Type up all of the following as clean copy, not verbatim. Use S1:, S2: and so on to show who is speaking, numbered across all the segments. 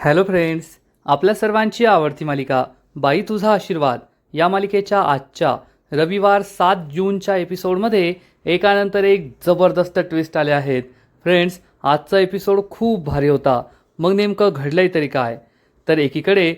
S1: Hello friends, आपल्या सर्वांची आवडती मालिका बाई तुझा आशीर्वाद या मालिकेच्या आजच्या रविवार 7 जूनच्या एपिसोडमध्ये एकानंतर एक जबरदस्त ट्विस्ट आले आहेत. फ्रेंड्स, आजचा एपिसोड खूप भारी होता. मग नेमकं घडलंय तरी काय? तर एकीकडे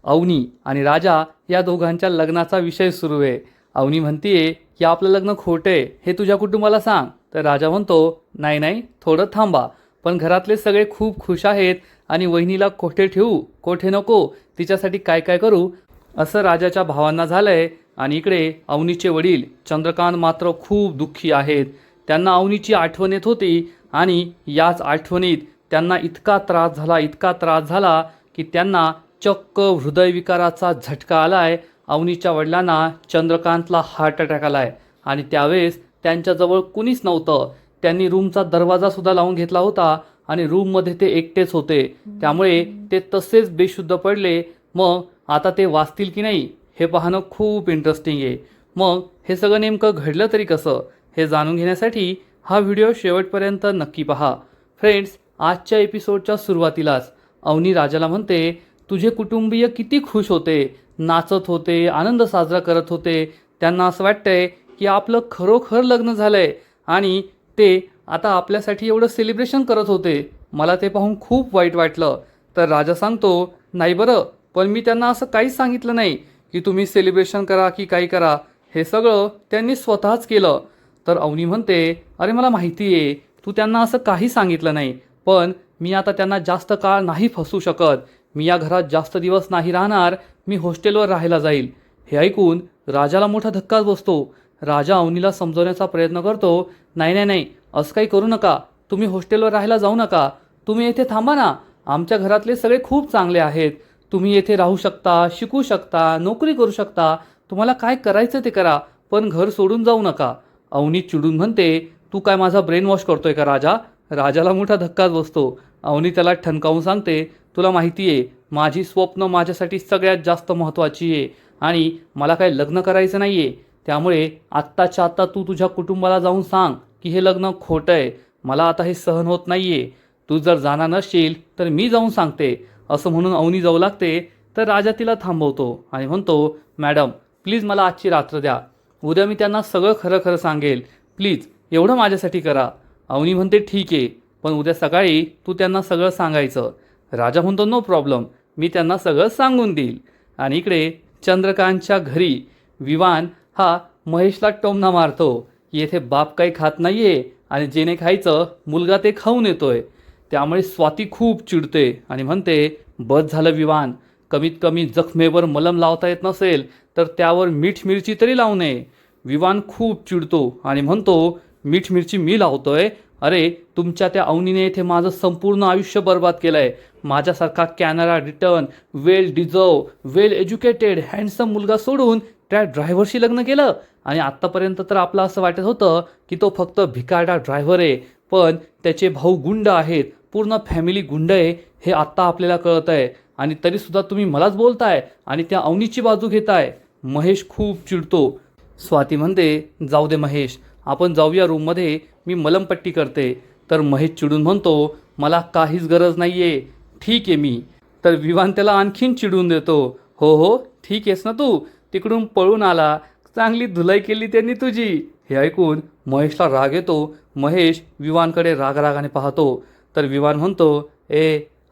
S1: अवनी आणि राजा या दोघांच्या लग्नाचा विषय सुरू आहे. अवनी म्हणतीये की आपलं लग्न खोटं आहे, हे तुझ्या कुटुंबाला सांग. तर राजा म्हणतो नाही नाही, थोडं थांबा. पण घरातले सगळे खूप खुश आहेत आणि वहिनीला कोठे ठेवू कोठे नको, तिच्यासाठी काय काय करू, असं राजाच्या भावांना झालंय. आणि इकडे अवनीचे वडील चंद्रकांत मात्र खूप दुःखी आहेत. त्यांना अवनीची आठवण येत होती आणि याच आठवणीत त्यांना इतका त्रास झाला की त्यांना चक्क हृदयविकाराचा झटका आलाय. अवनीच्या वडिलांना चंद्रकांतला हार्ट अटॅक आलाय आणि त्यावेळेस त्यांच्याजवळ कुणीच नव्हतं. त्यांनी रूमचा दरवाजासुद्धा लावून घेतला होता आणि रूममध्ये ते एकटेच होते. त्यामुळे ते तसेच बेशुद्ध पडले. मग आता ते वाचतील की नाही हे पाहणं खूप इंटरेस्टिंग आहे. मग हे सगळं नेमकं घडलं तरी कसं, हे जाणून घेण्यासाठी हा व्हिडिओ शेवटपर्यंत नक्की पहा. फ्रेंड्स, आजच्या एपिसोडच्या सुरुवातीलाच अवनी राजाला म्हणते, तुझे कुटुंबीय किती खुश होते, नाचत होते, आनंद साजरा करत होते. त्यांना असं वाटतंय की आपलं खरोखर लग्न झालंय आणि ते आता आपल्यासाठी एवढं सेलिब्रेशन करत होते. मला ते पाहून खूप वाईट वाटलं. तर राजा सांगतो, नाही बरं, पण मी त्यांना असं काहीच सांगितलं नाही की तुम्ही सेलिब्रेशन करा की काही करा. हे सगळं त्यांनी स्वतःच केलं. तर अवनी म्हणते, अरे मला माहिती आहे तू त्यांना असं काही सांगितलं नाही, पण मी आता त्यांना जास्त काळ नाही फसू शकत. मी या घरात जास्त दिवस नाही राहणार, मी हॉस्टेलवर राहायला जाईल. हे ऐकून राजाला मोठा धक्काच बसतो. राजा अवनीला समजवण्याचा प्रयत्न करतो, नाही नाही नाही, असं काही करू नका, तुम्ही हॉस्टेलवर राहायला जाऊ नका, तुम्ही येथे थांबा ना. आमच्या घरातले सगळे खूप चांगले आहेत. तुम्ही येथे राहू शकता, शिकू शकता, नोकरी करू शकता, तुम्हाला काय करायचं ते करा, पण घर सोडून जाऊ नका. अवनी चिडून म्हणते, तू काय माझा ब्रेन वॉश करतोय का राजा? राजाला मोठा धक्काच बसतो. अवनी त्याला ठणकावून सांगते, तुला माहिती आहे माझी स्वप्न माझ्यासाठी सगळ्यात जास्त महत्त्वाची आहे आणि मला काय लग्न करायचं नाही आहे. त्यामुळे आत्ताच्या आत्ता तू तुझ्या कुटुंबाला जाऊन सांग की हे लग्न खोटं आहे. मला आता हे सहन होत नाही आहे. तू जर जाणार नसशील तर मी जाऊन सांगते, असं म्हणून अवनी जाऊ लागते. तर राजा तिला थांबवतो आणि म्हणतो, मॅडम प्लीज मला आजची रात्र द्या, उद्या मी त्यांना सगळं खरं खरं सांगेल, प्लीज एवढं माझ्यासाठी करा. अवनी म्हणते, ठीक आहे, पण उद्या सकाळी तू त्यांना सगळं सांगायचं. राजा म्हणतो, नो प्रॉब्लेम, मी त्यांना सगळं सांगून देईल. आणि इकडे चंद्रकांतच्या घरी विवान हा महेशला टोमणा मारतो की येथे बाप काही खात नाही आहे आणि जेने खायचं मुलगा ते खाऊन येतोय. त्यामुळे स्वाती खूप चिडते आणि म्हणते, बस झालं विवान, कमीत कमी जखमेवर मलम लावता येत नसेल तर त्यावर मीठ मिरची तरी लावू नये. विवान खूप चिडतो आणि म्हणतो, मीठ मिरची मी लावतोय? अरे तुमच्या त्या अवनीने येथे माझं संपूर्ण आयुष्य बर्बाद केलं आहे. माझ्यासारखा कॅनडा रिटर्न, वेल डिझर्व, वेल एज्युकेटेड, हँडसम मुलगा सोडून त्या ड्रायव्हरशी लग्न केलं आणि आत्तापर्यंत तर आपलं असं वाटत होतं की तो फक्त भिकारडा ड्रायव्हर आहे, पण त्याचे भाऊ गुंड आहेत, पूर्ण फॅमिली गुंड आहे, हे आत्ता आपल्याला कळत आहे. आणि तरीसुद्धा तुम्ही मलाच बोलताय आणि त्या अवनीची बाजू घेताय. महेश खूप चिडतो. स्वाती म्हणते, जाऊ दे महेश, आपण जाऊया रूममध्ये, मी मलमपट्टी करते. तर महेश चिडून म्हणतो, मला काहीच गरज नाही आहे, ठीक आहे मी. तर विवान त्याला आणखीन चिडून देतो, हो हो ठीक आहेस ना तू, तिकडून पळून आला, चांगली धुलाई केली त्यांनी तुझी. हे ऐकून महेशला राग येतो. महेश विवानकडे रागाने पाहतो. तर विवान म्हणतो,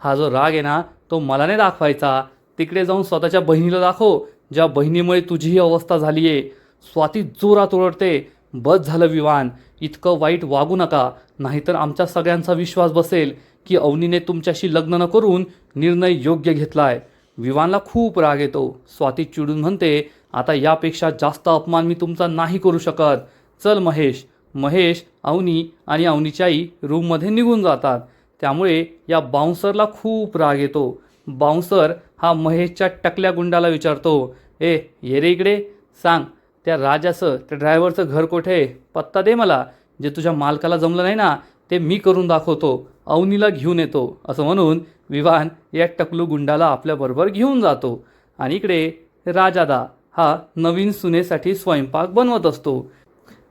S1: हा जो राग आहे ना तो मला नाही दाखवायचा, तिकडे जाऊन स्वतःच्या बहिणीला दाखव, ज्या बहिणीमुळे तुझी ही अवस्था झाली आहे. स्वाती जोरात ओरडते, बस झालं विवान, इतकं वाईट वागू नका, नाहीतर आमच्या सगळ्यांचा विश्वास बसेल की अवनीने तुमच्याशी लग्न न करून निर्णय योग्य घेतलाय. विवानला खूप राग येतो. स्वाती चिडून म्हणते, आता यापेक्षा जास्त अपमान मी तुमचा नाही करू शकत, चल महेश. महेश, अवनी आणि अवनीची आई रूममध्ये निघून जातात. त्यामुळे या बाउन्सरला खूप राग येतो. बाउन्सर हा महेशच्या टकल्या गुंडाला विचारतो, ये रे इकडे, सांग त्या राजाचं, त्या ड्रायव्हरचं घर कुठे आहे, पत्ता दे मला, जे तुझ्या मालकाला जमलं नाही ना ते मी करून दाखवतो, अवनीला घेऊन येतो. असं म्हणून विवान या टकलू गुंडाला आपल्याबरोबर घेऊन जातो. आणि इकडे राजादा हा नवीन सुनेसाठी स्वयंपाक बनवत असतो.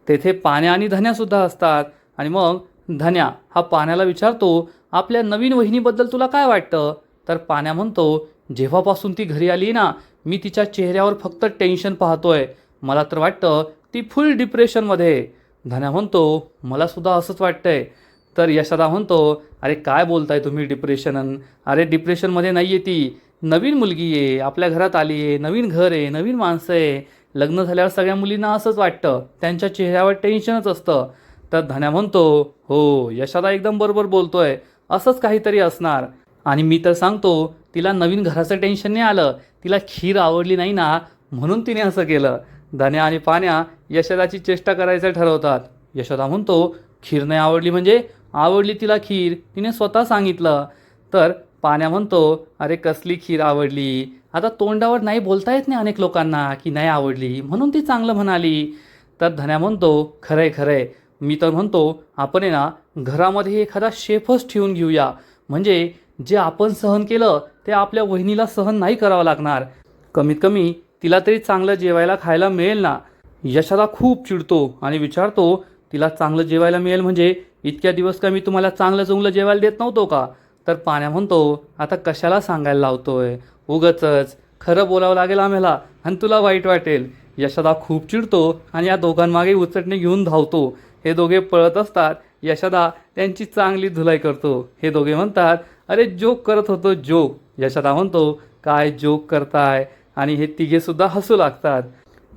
S1: तेथे पाण्या आणि धन्यासुद्धा असतात. आणि मग धन्या हा पाण्याला विचारतो, आपल्या नवीन वहिनीबद्दल तुला काय वाटतं? तर पाण्या म्हणतो, जेव्हापासून ती घरी आली ना, मी तिच्या चेहऱ्यावर फक्त टेन्शन पाहतोय. मला तर वाटतं ती फुल डिप्रेशनमध्ये आहे. धन्या म्हणतो, मला सुद्धा असंच वाटतंय. तर यशोदा म्हणतो, अरे काय बोलताय तुम्ही डिप्रेशन? अरे डिप्रेशनमध्ये नाही आहे ती. नवीन मुलगी आहे, आपल्या घरात आली आहे, नवीन घर आहे, नवीन माणसं आहे. लग्न झाल्यावर सगळ्या मुलींना असंच वाटतं, त्यांच्या चेहऱ्यावर टेन्शनच असतं. तर धन्या म्हणतो, हो यशोदा एकदम बरोबर बोलतोय, असंच काहीतरी असणार. आणि मी तर सांगतो, तिला नवीन घराचं टेन्शन नाही आलं, तिला खीर आवडली नाही ना, म्हणून तिने असं केलं. धन्या आणि पाण्या यशोदाची चेष्टा करायचं ठरवतात. यशोदा म्हणतो, खीर नाही आवडली म्हणजे? आवडली तिला खीर, तिने स्वतः सांगितलं. तर पाण्या म्हणतो, अरे कसली खीर आवडली? आता तोंडावर नाही बोलता येत नाही अनेक लोकांना की नाही आवडली, म्हणून ती चांगलं म्हणाली. तर धन्या म्हणतो, खरंय खरंय, मी तर म्हणतो आपण आहे ना घरामध्ये एखादा शेफच ठेवून घेऊया, म्हणजे जे आपण सहन केलं ते आपल्या वहिनीला सहन नाही करावं लागणार. कमीत कमी तिला तरी चांगलं जेवायला खायला मिळेल ना. यशोदा खूप चिडतो आणि विचारतो, तिला चांगलं जेवायला मिळेल म्हणजे इतक्या दिवस का मी तुम्हाला चांगलं चुंगलं जेवायला देत नव्हतो का? तर पाण्या म्हणतो, आता कशाला सांगायला लावतोय, उगचच खरं बोलावं लागेल आम्हाला आणि तुला वाईट वाटेल. यशोदा खूप चिडतो आणि या दोघांमागे उचटणी घेऊन धावतो. हे दोघे पळत असतात. यशोदा त्यांची चांगली धुलाई करतो. हे दोघे म्हणतात, अरे जोक करत होतो जोक. यशोदा म्हणतो, काय जोक करताय? आणि हे तिघेसुद्धा हसू लागतात.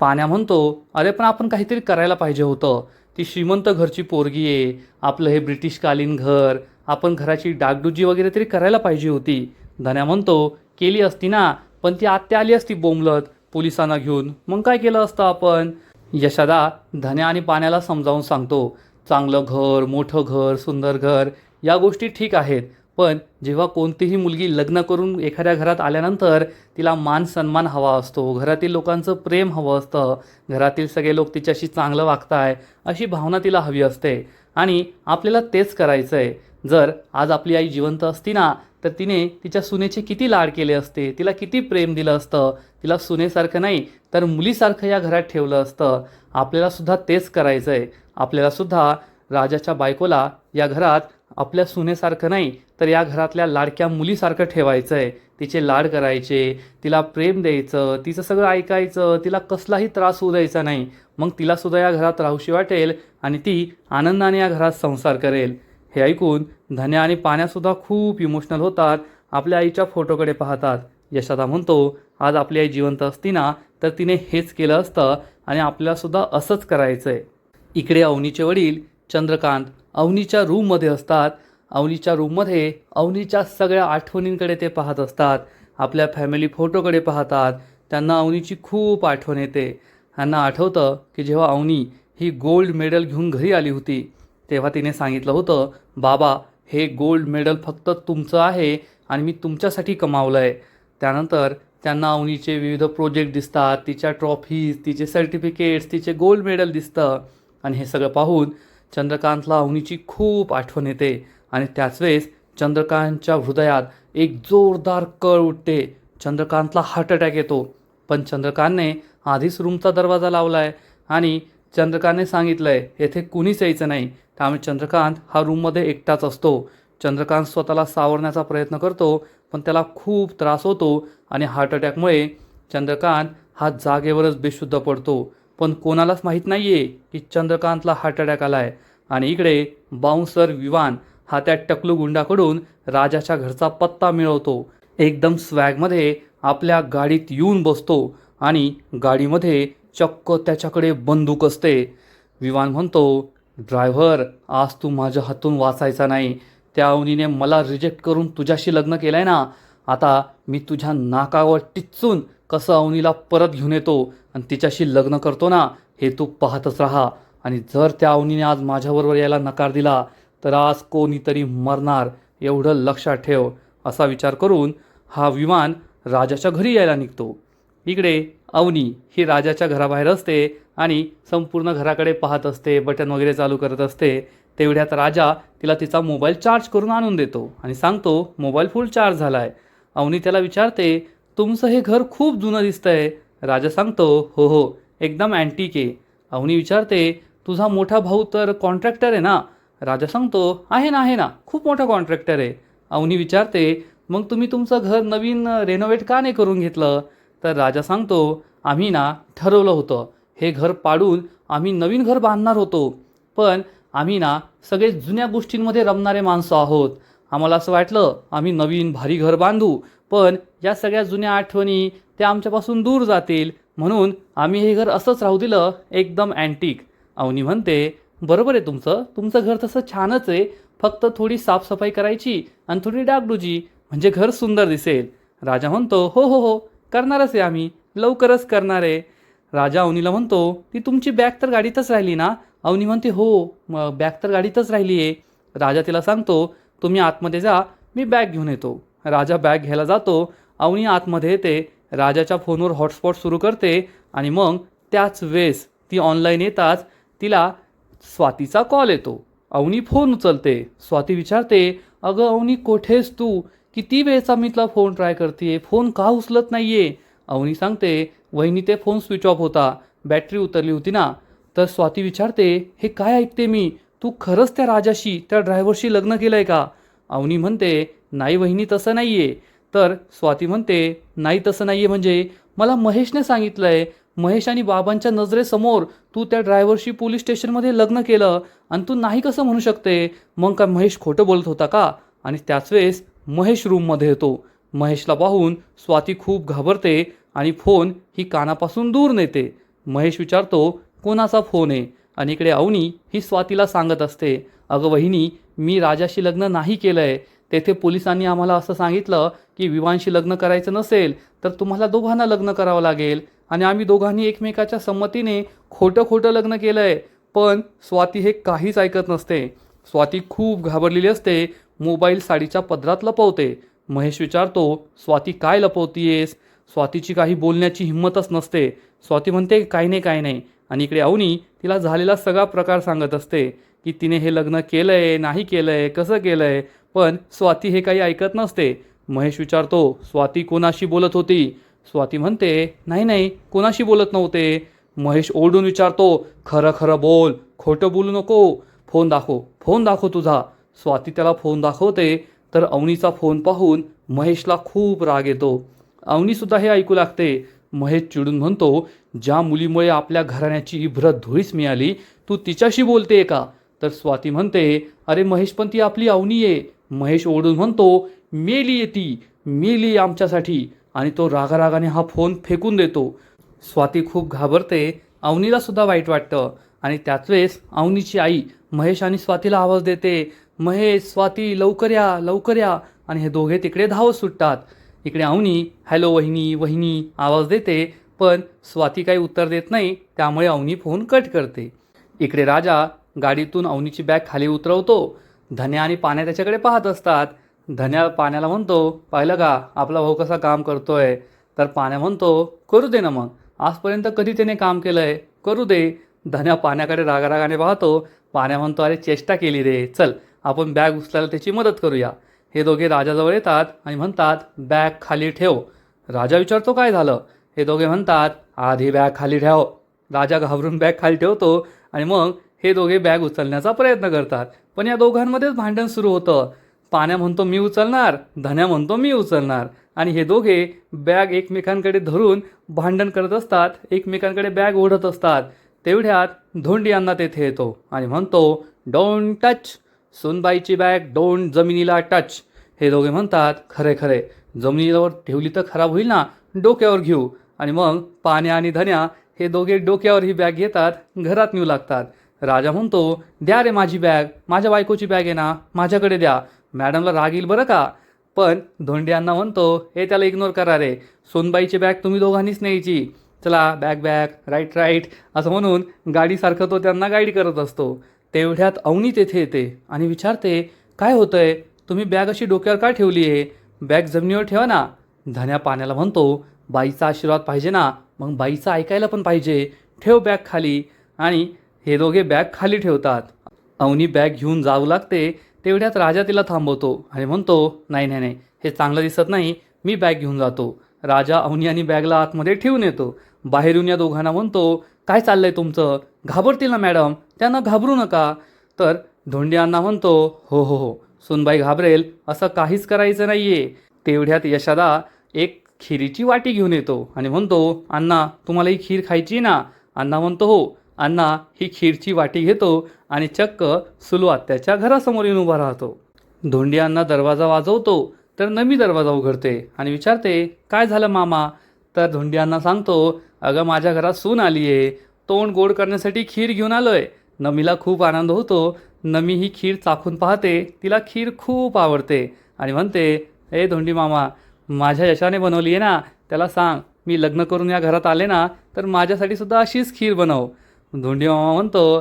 S1: पाण्या म्हणतो, अरे पण आपण काहीतरी करायला पाहिजे होतं. ती श्रीमंत घरची पोरगी आहे, आपलं हे ब्रिटिशकालीन घर, आपण घराची डागडुजी वगैरे तरी करायला पाहिजे होती. धन्या म्हणतो, केली असती ना, पण ती आत्या आली असती बोंबलत पोलिसांना घेऊन, मग काय केलं असतं आपण? यशोदा धन्या आणि पाण्याला समजावून सांगतो, चांगलं घर, मोठं घर, सुंदर घर या गोष्टी ठीक आहेत, पण जेव्हा कोणतीही मुलगी लग्न करून एखाद्या घरात आल्यानंतर तिला मान सन्मान हवा असतो, घरातील लोकांचं प्रेम हवं असतं, घरातील सगळे लोक तिच्याशी चांगलं वागताय अशी भावना तिला हवी असते. आणि आपल्याला तेच करायचं आहे. जर आज आपली आई जिवंत असती ना, तर तिने तिच्या सुनेचे किती लाड केले असते, तिला किती प्रेम दिलं असतं, तिला सुनेसारखं नाही तर मुलीसारखं या घरात ठेवलं असतं. आपल्यालासुद्धा तेच करायचं आहे. आपल्यालासुद्धा राजाच्या बायकोला या घरात आपल्या सुनेसारखं नाही तर या घरातल्या लाडक्या मुलीसारखं ठेवायचं आहे. तिचे लाड करायचे, तिला प्रेम द्यायचं, तिचं सगळं ऐकायचं, तिला कसलाही त्रास होऊ द्यायचा नाही. मग तिलासुद्धा या घरात राहूशी वाटेल आणि ती आनंदाने या घरात संसार करेल. हे ऐकून धन्या आणि पाण्यासुद्धा खूप इमोशनल होतात. आपल्या आईच्या फोटोकडे पाहतात. यशोदा म्हणतो, आज आपली आई जिवंत असती ना, तर तिने हेच केलं असतं आणि आपल्यालासुद्धा असंच करायचं आहे. इकडे अवनीचे वडील चंद्रकांत अवनीच्या रूममध्ये असतात. अवनीच्या रूममध्ये अवनीच्या सगळ्या आठवणींकडे ते पाहत असतात. आपल्या फॅमिली फोटोकडे पाहतात. त्यांना अवनीची खूप आठवण येते. त्यांना आठवतं की जेव्हा अवनी ही गोल्ड मेडल घेऊन घरी आली होती, तेव्हा तिने सांगितलं होतं, बाबा हे गोल्ड मेडल फक्त तुमचं आहे आणि मी तुमच्यासाठी कमावलं आहे. त्यानंतर त्यांना अवनीचे विविध प्रोजेक्ट दिसतात, तिच्या ट्रॉफीज, तिचे सर्टिफिकेट्स, तिचे गोल्ड मेडल दिसतं. आणि हे सगळं पाहून चंद्रकांतला अवनीची खूप आठवण येते. आणि त्याच वेळेस चंद्रकांतच्या हृदयात एक जोरदार कळ उठते. चंद्रकांतला हार्ट अटॅक येतो. पण चंद्रकांतने आधीच रूमचा दरवाजा लावला आहे आणि चंद्रकांतने सांगितलं आहे येथे कुणीच यायचं नाही. त्यामुळे चंद्रकांत हा रूममध्ये एकटाच असतो. चंद्रकांत स्वतःला सावरण्याचा प्रयत्न करतो, पण त्याला खूप त्रास होतो आणि हार्ट अटॅकमुळे चंद्रकांत हा जागेवरच बेशुद्ध पडतो. पण कोणालाच माहीत नाही आहे की चंद्रकांतला हार्ट अटॅक आला आहे. आणि इकडे बाउन्सर विवान हा त्या टकलू गुंडाकडून राजाच्या घरचा पत्ता मिळवतो. एकदम स्वॅगमध्ये आपल्या गाडीत येऊन बसतो आणि गाडीमध्ये चक्क त्याच्याकडे बंदूक असते. विवान म्हणतो, ड्रायव्हर आज तू माझ्या हातून वाचायचा नाही. त्या अवनीने मला रिजेक्ट करून तुझ्याशी लग्न केलं आहे ना, आता मी तुझ्या नाकावर टिच्चून कसं अवनीला परत घेऊन येतो आणि तिच्याशी लग्न करतो ना, हे तू पाहतच राहा. आणि जर त्या अवनीने आज माझ्याबरोबर यायला नकार दिला तर आज कोणीतरी मरणार, एवढं लक्षात ठेव. असा विचार करून हा विमान राजाच्या घरी यायला निघतो. इकडे अवनी ही राजाच्या घराबाहेर असते आणि संपूर्ण घराकडे पाहत असते, बटन वगैरे चालू करत असते. तेवढ्यात राजा तिला तिचा मोबाईल चार्ज करून आणून देतो आणि सांगतो, मोबाईल फुल चार्ज झाला आहे. अवनी त्याला विचारते, तुमचं हे घर खूप जुनं दिसतंय. राजा सांगतो, हो हो एकदम अँटिक आहे. अवनी विचारते, तुझा मोठा भाऊ तर कॉन्ट्रॅक्टर आहे ना? राजा सांगतो, आहे ना खूप मोठा कॉन्ट्रॅक्टर आहे. अवनी विचारते, मग तुम्ही तुमचं घर नवीन रेनोव्हेट का नाही करून घेतलं? तर राजा सांगतो, आम्ही ना ठरवलं होतं, हे घर पाडून आम्ही नवीन घर बांधणार होतो. पण आम्ही ना सगळे जुन्या गोष्टींमध्ये रमणारे माणसं आहोत. आम्हाला असं वाटलं आम्ही नवीन भारी घर बांधू, पण या सगळ्या जुन्या आठवणी त्या आमच्यापासून दूर जातील, म्हणून आम्ही हे घर असंच राहू दिलं, एकदम अँटिक. अवनी म्हणते, बरोबर आहे तुमचं, तुमचं घर तसं छानच आहे, फक्त थोडी साफसफाई करायची आणि थोडी डागडुजी, म्हणजे घर सुंदर दिसेल. राजा म्हणतो, हो हो हो, करणारच आहे आम्ही, लवकरच करणार आहे. राजा अवनीला म्हणतो, ती तुमची बॅग तर गाडीतच राहिली ना? अवनी म्हणते, हो, मग बॅग तर गाडीतच राहिली आहे. राजा तिला सांगतो, तुम्ही आतमध्ये जा, मी बॅग घेऊन येतो. राजा बॅग घ्यायला जातो. अवनी आतमध्ये येते, राजाच्या फोनवर हॉटस्पॉट सुरू करते आणि मग त्याच वेळेस ती ऑनलाईन येताच तिला स्वातीचा कॉल येतो. अवनी फोन उचलते. स्वाती विचारते, अगं अवनी कोठेस तू? किती वेळचा मी तुला फोन ट्राय करते, फोन का उचलत नाहीये? अवनी सांगते, वहिनी ते फोन स्विच ऑफ होता, बॅटरी उतरली होती ना. तर स्वाती विचारते, हे काय ऐकते मी, तू खरंच त्या राजाशी, त्या ड्रायव्हरशी लग्न केलंय का? अवनी म्हणते, नाही वहिनी, तसं नाहीये. तर स्वाती म्हणते, नाही तसं नाहीये म्हणजे? मला महेशने सांगितलंय, महेश आणि बाबांच्या नजरेसमोर तू त्या ड्रायव्हरशी पोलीस स्टेशनमध्ये लग्न केलं आणि तू नाही कसं म्हणू शकते? मग काय महेश खोटं बोलत होता का? आणि त्याच वेळेस महेश रूममध्ये येतो. महेशला पाहून स्वाती खूप घाबरते आणि फोन ही कानापासून दूर नेते. महेश विचारतो, कोणाचा फोन आहे? आणि इकडे अवनी ही स्वातीला सांगत असते, अगं वहिनी, मी राजाशी लग्न नाही केलं आहे. तेथे पोलिसांनी आम्हाला असं सांगितलं की विवांशी लग्न करायचं नसेल तर तुम्हाला दोघांना लग्न करावं लागेल, आणि आम्ही दोघांनी एकमेकाच्या संमतीने खोटं खोटं लग्न केलं आहे. पण स्वाती हे काहीच ऐकत नसते. स्वाती खूप घाबरलेली असते. मोबाईल साडीच्या पदरात लपवते. महेश विचारतो, स्वाती काय लपवतीयेस? स्वातीची काही बोलण्याची हिंमतच नसते. स्वाती म्हणते, काही नाही काही नाही. आणि इकडे अवनी तिला झालेला सगळा प्रकार सांगत असते की तिने हे लग्न केलंय, नाही केलंय, कसं केलंय. पण स्वाती हे काही ऐकत नसते. महेश विचारतो, स्वाती कोणाशी बोलत होती? स्वाती म्हणते, नाही नाही, कोणाशी बोलत नव्हते. महेश ओरडून विचारतो, खरं खरं बोल, खोटं बोलू नको, फोन दाखव, फोन दाखव तुझा. स्वाती त्याला फोन दाखवते. तर अवनीचा फोन पाहून महेशला खूप राग येतो. अवनीसुद्धा हे ऐकू लागते. महेश चिडून म्हणतो, ज्या मुलीमुळे आपल्या घराण्याची इब्रत धुळीस मिळाली, तू तिच्याशी बोलते का? तर स्वाती म्हणते, अरे महेश, पण ती आपली अवनी आहे. महेश ओरडून म्हणतो, मेली आहे ती, मेली आमच्यासाठी. आणि तो रागारागाने हा फोन फेकून देतो. स्वाती खूप घाबरते. अवनीला सुद्धा वाईट वाटतं. आणि त्याच वेळेस अवनीची आई महेश आणि स्वातीला आवाज देते, महेश, स्वाती, लवकर या, लवकर या. आणि हे दोघे तिकडे धावत सुटतात. इकडे अवनी, हॅलो वहिनी, वहिनी आवाज देते, पण स्वाती काही उत्तर देत नाही. त्यामुळे अवनी फोन कट करते. इकडे राजा गाडीतून अवनीची बॅग खाली उतरवतो. धन्या आणि पाण्या त्याच्याकडे पाहत असतात. धन्या पाण्याला म्हणतो, पाहिलं का आपला भाऊ कसा काम करतोय? तर पाण्या म्हणतो, करू दे ना मग, आजपर्यंत कधी त्याने काम केलंय, करू दे. धन्या पाण्याकडे रागारागाने पाहतो. पाण्या म्हणतो, अरे चेष्टा केली रे, चल आपण बॅग उचलायला त्याची मदत करूया. हे दोघे राजाजवळ येतात आणि म्हणतात, बॅग खाली ठेव. राजा विचारतो, काय झालं? हे दोघे म्हणतात, आधी बॅग खाली ठेव. राजा घाबरून बॅग खाली ठेवतो आणि मग हे दोघे बॅग उचलण्याचा प्रयत्न करतात. पण या दोघांमध्येच भांडण सुरू होतं. पाण्या म्हणतो मी उचलणार, धन्या म्हणतो मी उचलणार. आणि हे दोघे बॅग एकमेकांकडे धरून भांडण करत असतात, एकमेकांकडे बॅग ओढत असतात. तेवढ्यात धोंडी अण्णा तेथे येतो आणि म्हणतो, डोंट टच, सुनबाईची बॅग डोंट जमिनीला टच. हे दोघे म्हणतात, खरे खरे, जमिनीवर ठेवली तर खराब होईल ना, डोक्यावर घेऊ. आणि मग पाण्या आणि धन्या हे दोघे डोक्यावर ही बॅग घेतात, घरात नेऊ लागतात. राजा म्हणतो, द्या रे माझी बॅग, माझ्या बायकोची बॅग आहे ना, माझ्याकडे द्या, मॅडमला राग येईल बरं का. पण धोंडी अण्णा म्हणतो, हे त्याला इग्नोर करा रे, सोनबाईची बॅग तुम्ही दोघांनीच न्यायची, चला बॅग बॅग, राईट राईट असं म्हणून गाडीसारखं तो त्यांना गाईड करत असतो. तेवढ्यात अवनी तेथे येते आणि विचारते, काय होतंय, तुम्ही बॅग अशी डोक्यावर का ठेवली आहे? बॅग जमिनीवर ठेवा ना. धन्या पाण्याला म्हणतो, बाईचा आशीर्वाद पाहिजे ना, मग बाईचा ऐकायला पण पाहिजे, ठेव बॅग खाली. आणि हे दोघे बॅग खाली ठेवतात. अवनी बॅग घेऊन जाऊ लागते. तेवढ्यात राजा तिला थांबवतो आणि म्हणतो, नाही नाही नाही, हे चांगलं दिसत नाही, मी बॅग घेऊन जातो. राजा अवनी आणि बॅगला आतमध्ये ठेवून येतो. बाहेरून या दोघांना म्हणतो, काय चाललंय तुमचं, घाबरतील ना मॅडम, त्यांना घाबरू नका. तर धोंडी अण्णा म्हणतो, हो हो हो, सुनबाई घाबरेल असं काहीच करायचं नाहीये, तेवढ्यात यशोदा एक खिरीची वाटी घेऊन येतो आणि म्हणतो, अण्णा तुम्हाला ही खीर खायची ना? अण्णा म्हणतो, हो. अण्णा ही खीरची वाटी घेतो आणि चक्क सुलू आत्याच्या घरासमोर येऊन उभा राहतो. धोंडी अण्णा दरवाजा वाजवतो तर नमी दरवाजा उघडते आणि विचारते, काय झालं मामा? तर धोंडी अण्णा सांगतो, अगं माझ्या घरात सून आली आहे, तोंड गोड करण्यासाठी खीर घेऊन आलोय. नमीला खूप आनंद होतो. नमी ही खीर चाखून पाहते, तिला खीर खूप आवडते आणि म्हणते, ए धोंडी मामा, माझ्या यशाने बनवली आहे ना, त्याला सांग मी लग्न करून या घरात आले ना तर माझ्यासाठी सुद्धा अशीच खीर बनव. धोंडी मामा म्हणतो,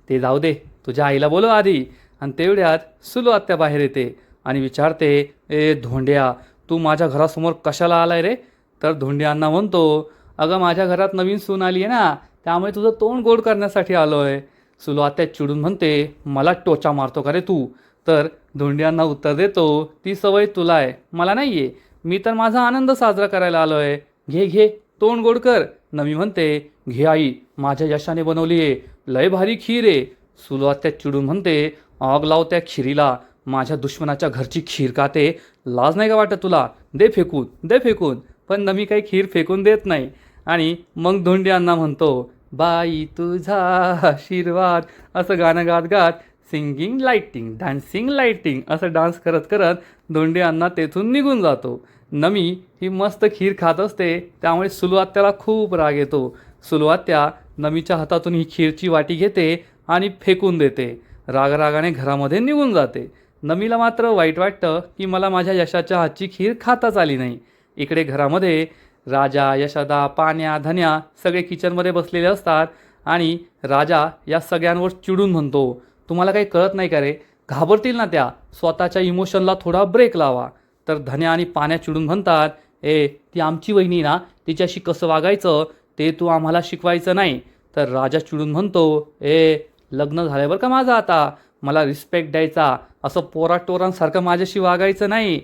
S1: ते जाऊ दे, तुझ्या आईला बोलव आधी. आणि तेवढ्यात सुलू आत्या बाहेर येते आणि विचारते, ए धोंड्या, तू माझ्या घरासमोर कशाला आलाय रे? तर धोंडी अण्णा म्हणतो, अगं माझ्या घरात नवीन सून आली आहे ना, त्यामुळे तुझं तोंड गोड करण्यासाठी आलोय. सुलू आत्या चिडून म्हणते, मला टोचा मारतो का रे तू? तर धोंडी अण्णा उत्तर देतो, ती सवय तुला आहे, मला नाही आहे. मी तर माझा आनंद साजरा करायला आलोय. घे घे, तोंड गोड कर. नमी म्हणते, घे आई, माझ्या यशाने बनवली आहे, लय भारी खीर आहे. सुलू आत्या चिडून म्हणते, आग लाव त्या खिरीला, माझ्या दुश्मनाच्या घरची खीर खाते, लाज नाही का वाटत तुला? दे फेकून, दे फेकून. पण नमी काही खीर फेकून देत नाही. आणि मग धोंडी अण्णा म्हणतो, बाई तुझा आशीर्वाद, असं गाणं गात गात सिंगिंग लाईटिंग डान्सिंग लाईटिंग असं डान्स करत करत धोंडी अण्णा तेथून निघून जातो. नमी ही मस्त खीर खात असते, त्यामुळे सुलू आत्याला खूप राग येतो. सुलू आत्या नमीच्या हातातून ही खीरची वाटी घेते आणि फेकून देते. रागारागाने घरामध्ये निघून जाते. नमीला मात्र वाईट वाटतं की मला माझ्या यशाच्या हातची खीर खाताच आली नाही. इकडे घरामध्ये राजा, यशोदा, पाण्या, धन्या सगळे किचनमध्ये बसलेले असतात आणि राजा या सगळ्यांवर चिडून म्हणतो, तुम्हाला काही कळत नाही का रे? घाबरतील ना त्या, स्वतःच्या इमोशनला थोडा ब्रेक लावा. तर धन्या आणि पाण्या चिडून म्हणतात, ए ती आमची वहिनी ना, तिच्याशी कसं वागायचं ते तू आम्हाला शिकवायचं नाही. तर राजा चिडून म्हणतो, ए लग्न झालं बरं का माझं आता, मला रिस्पेक्ट द्यायचा, असं पोराटोरांसारखं माझ्याशी वागायचं नाही.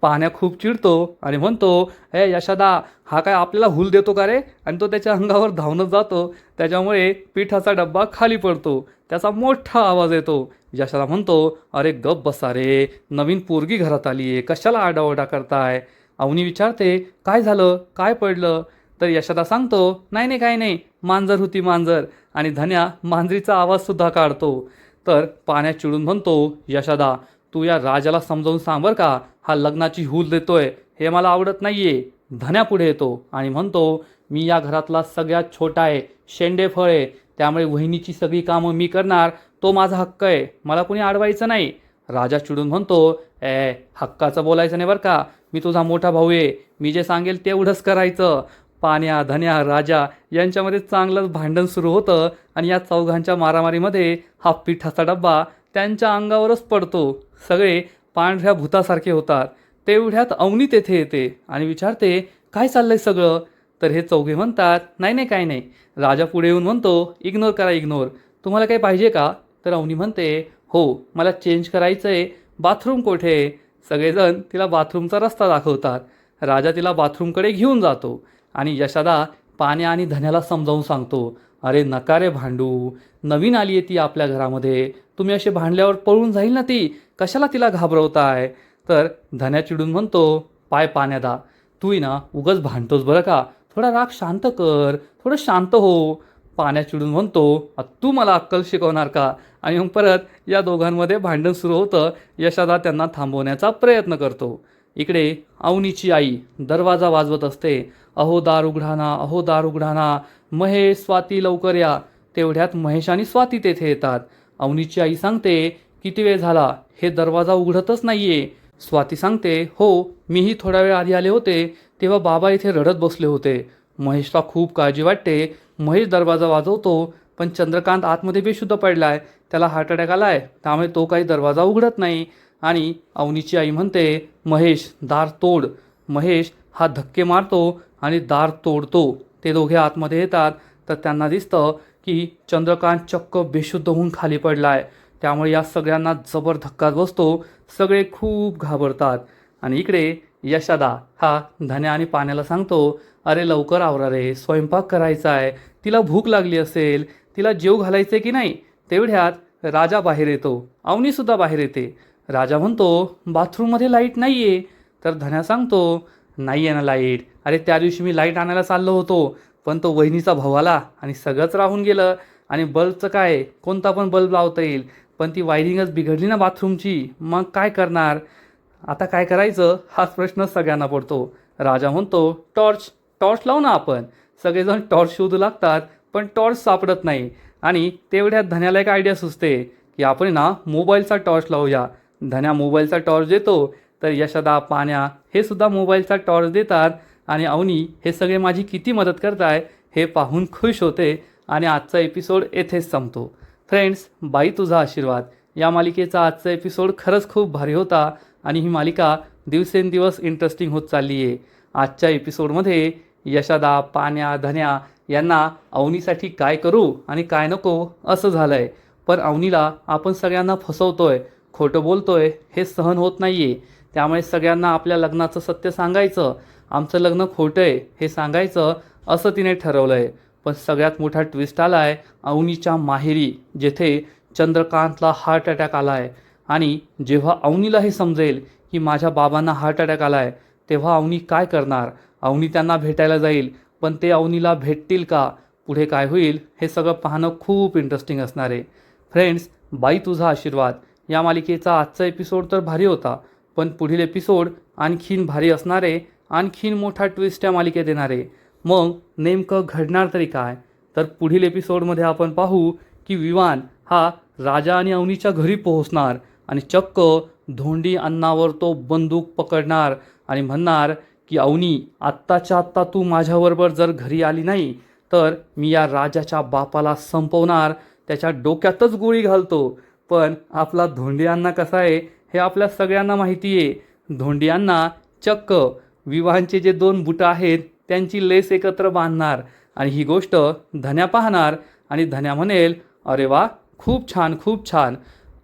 S1: पाण्या खूप चिडतो आणि म्हणतो, ए यशोदा, हा काय आपल्याला हूल देतो का रे? आणि तो त्याच्या अंगावर धावून जातो. त्याच्यामुळे पिठाचा डब्बा खाली पडतो, त्याचा मोठा आवाज येतो. यशोदा म्हणतो, अरे गप बसा रे, नवीन पोरगी घरात आली आहे, कशाला आरडाओरडा करताय? अवनी विचारते, काय झालं, काय पडलं? तर यशोदा सांगतो, नाही नाही काही नाही, मांजर होती मांजर. आणि धन्या मांजरीचा आवाजसुद्धा काढतो. तर पाण्या चिडून म्हणतो, यशोदा तू या राजाला समजावून सांग बरं का, हा लग्नाची हूल देतोय, हे मला आवडत नाहीये. धन्या पुढे येतो आणि म्हणतो, मी या घरातला सगळ्यात छोटा आहे, शेंडेफळ आहे, त्यामुळे वहिनीची सगळी कामं मी करणार, तो माझा हक्क आहे, मला कुणी अडवायचं नाही. राजा चिडून म्हणतो, ए हक्काचं बोलायचं नाही बरं का, मी तुझा मोठा भाऊ आहे, मी जे सांगेल तेवढंच करायचं. पाण्या, धन्या, राजा यांच्यामध्ये चांगलंच भांडण सुरू होतं आणि या चौघांच्या मारामारीमध्ये हा पिठाचा डब्बा त्यांच्या अंगावरच पडतो. सगळे पांढऱ्या भूतासारखे होतात. तेवढ्यात अवनी तेथे येते आणि विचारते, काय चाललंय सगळं? तर हे चौघे म्हणतात, नाही नाही काही नाही. राजा पुढे येऊन म्हणतो, इग्नोर करा इग्नोर, तुम्हाला काही पाहिजे का? तर अवनी म्हणते, हो मला चेंज करायचं आहे, बाथरूम कोठे? सगळेजण तिला बाथरूमचा रस्ता दाखवतात. राजा तिला बाथरूमकडे घेऊन जातो आणि यशोदा पाण्या आणि धन्याला समजावून सांगतो, अरे नका रे भांडू, नवीन आली आहे ती आपल्या घरामध्ये, तुम्ही असे भांडल्यावर पळून जाईल ना ती, कशाला तिला घाबरवताय? तर धन्या चिडून म्हणतो, पाय पाण्यादा, तूही ना उगाच भांडतोस बरं का, थोडा राग शांत कर, थोडं शांत हो. पाण्या चिडून म्हणतो, तू मला अक्कल शिकवणार का? आणि मग परत या दोघांमध्ये भांडण सुरू होतं. यशोदा त्यांना थांबवण्याचा प्रयत्न करतो. इकडे अवनीची आई दरवाजा वाजवत असते, अहो दार उघडाना, अहो दार उघडाना, महेश, स्वाती लवकर या. तेवढ्यात महेश आणि स्वाती तेथे येतात. अवनीची आई सांगते, किती वेळ झाला, हे दरवाजा उघडतच नाहीये. स्वाती सांगते, हो मीही थोडा वेळ आधी आले होते, तेव्हा बाबा इथे रडत बसले होते. महेशला खूप काळजी वाटते. महेश दरवाजा वाजवतो, पण चंद्रकांत आतमध्ये बेशुद्ध पडलाय, त्याला हार्ट अटॅक आलाय, त्यामुळे तो काही दरवाजा उघडत नाही. आणि अवनीची आई म्हणते, महेश दार तोड. महेश हा धक्के मारतो आणि दार तोडतो. ते दोघे आतमध्ये येतात तर त्यांना दिसतं की चंद्रकांत चक्क बेशुद्ध होऊन खाली पडलाय. त्यामुळे या सगळ्यांना जबर धक्काच बसतो. सगळे खूप घाबरतात. आणि इकडे यशोदा हा धन्या आणि पाण्याला सांगतो, अरे लवकर आवरा रे, स्वयंपाक करायचा आहे, तिला भूक लागली असेल, तिला जेव घालायचे की नाही. तेवढ्यात राजा बाहेर येतो. अवनीसुद्धा बाहेर येते. राजा म्हणतो, बाथरूममध्ये लाईट नाही आहे. तर धन्या सांगतो, नाही आहे ना लाईट. अरे त्या दिवशी मी लाईट आणायला चाललो होतो, पण तो वहिनीचा भाऊ आला आणि सगळंच राहून गेलं. आणि बल्बचं काय, कोणता पण बल्ब लावता येईल, पण ती वायरिंगच बिघडली ना बाथरूमची. मग काय करणार? आता काय करायचं हाच प्रश्न सगळ्यांना पडतो. राजा म्हणतो, टॉर्च. टॉर्च लावू ना आपण. सगळेजण टॉर्च शोधू लागतात, पण टॉर्च सापडत नाही. आणि तेवढ्यात धन्याला एक आयडिया सुचते की आपण ना मोबाईलचा टॉर्च लावूया. धन्या मोबाईलचा टॉर्च देतो, तर यशोदा, पाण्या हे सुद्धा मोबाईलचा टॉर्च देतात. आणि अवनी हे सगळे माझी किती मदत करताय हे पाहून खुश होते. आणि आजचा एपिसोड येथेच संपतो. फ्रेंड्स, बाई तुझा आशीर्वाद या मालिकेचा आजचा एपिसोड खरंच खूप भारी होता. आणि ही मालिका दिवसेंदिवस इंटरेस्टिंग होत चालली आहे. आजच्या एपिसोडमध्ये यशोदा, पाण्या, धन्या यांना अवनीसाठी काय करू आणि काय नको असं झालं आहे. पण अवनीला आपण सगळ्यांना फसवतोय, खोटं बोलतोय हे सहन होत नाही आहे. त्यामुळे सगळ्यांना आपल्या लग्नाचं सत्य सांगायचं, आमचं लग्न खोटं आहे हे सांगायचं असं तिने ठरवलं आहे. पण सगळ्यात मोठा ट्विस्ट आला आहे अवनीच्या माहेरी, जेथे चंद्रकांतला हार्ट अटॅक आला आहे. आणि जेव्हा अवनीला हे समजेल की माझ्या बाबांना हार्ट अटॅक आला आहे, तेव्हा अवनी काय करणार? अवनी त्यांना भेटायला जाईल, पण ते अवनीला भेटतील का? पुढे काय होईल हे सगळं पाहणं खूप इंटरेस्टिंग असणार आहे. फ्रेंड्स, बाई तुझा आशीर्वाद या मालिकेचा आजचा एपिसोड तर भारी होता, पण पुढील एपिसोड आणखीन भारी असणार आहे. आणखीन मोठा ट्विस्ट या मालिकेत येणार आहे. मग नेमकं घडणार तरी काय? तर पुढील एपिसोडमध्ये आपण पाहू की विवान हा राजा आणि अवनीच्या घरी पोहोचणार आणि चक्क धोंडी अण्णावर तो बंदूक पकडणार आणि म्हणणार की अवनी, आत्ताच्या आत्ता तू माझ्याबरोबर जर घरी आली नाही तर मी या राजाच्या बापाला संपवणार, त्याच्या डोक्यातच गोळी घालतो. पण आपला धोंडी अण्णा कसा आहे हे आपल्या सगळ्यांना माहिती आहे. धोंडी अण्णा चक्क विवाहांचे जे 2 बुटं आहेत त्यांची लेस एकत्र बांधणार. आणि ही गोष्ट धन्या पाहणार आणि धन्या म्हणेल, अरे वा, खूप छान, खूप छान.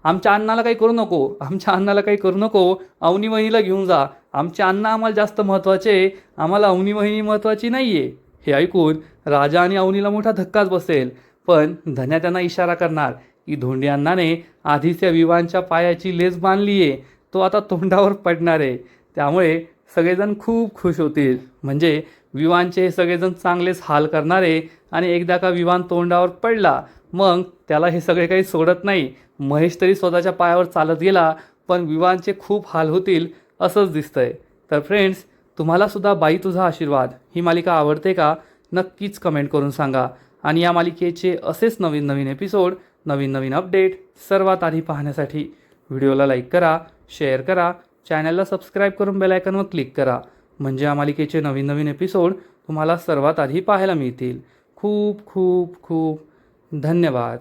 S1: आमच्या अण्णाला काही करू नको, आमच्या अण्णाला काही करू नको, अवनी वहिनीला घेऊन जा. आमचे अण्णा आम्हाला जास्त महत्त्वाचे, आम्हाला अवनी वहिनी महत्त्वाची नाही आहे. हे ऐकून राजा आणि अवनीला मोठा धक्काच बसेल. पण धन्या त्यांना इशारा करणार की धोंडी अण्णाने आधीच्या विवाहांच्या पायाची लेस बांधली आहे, तो आता तोंडावर पडणार आहे. त्यामुळे सगळेजण खूप खुश होतील. म्हणजे विवाहांचे हे सगळेजण चांगलेच हाल करणारे. आणि एकदा का विवान तोंडावर पडला मग त्याला हे सगळे काही सोडत नाही. महेश तरी स्वतःच्या पायावर चालत गेला, पण विवाहांचे खूप हाल होतील असंच दिसतंय. तर फ्रेंड्स, तुम्हालासुद्धा बाई तुझा आशीर्वाद ही मालिका आवडते का? नक्कीच कमेंट करून सांगा. आणि या मालिकेचे असेच नवीन नवीन एपिसोड, नवीन नवीन अपडेट सर्वात आधी पाहण्यासाठी व्हिडिओला लाईक करा, शेअर करा, चॅनलला सबस्क्राईब करून बेल आयकॉनवर क्लिक करा. म्हणजे या मालिकेचे नवीन नवीन एपिसोड तुम्हाला सर्वात आधी पाहायला मिळतील. खूप खूप खूप धन्यवाद.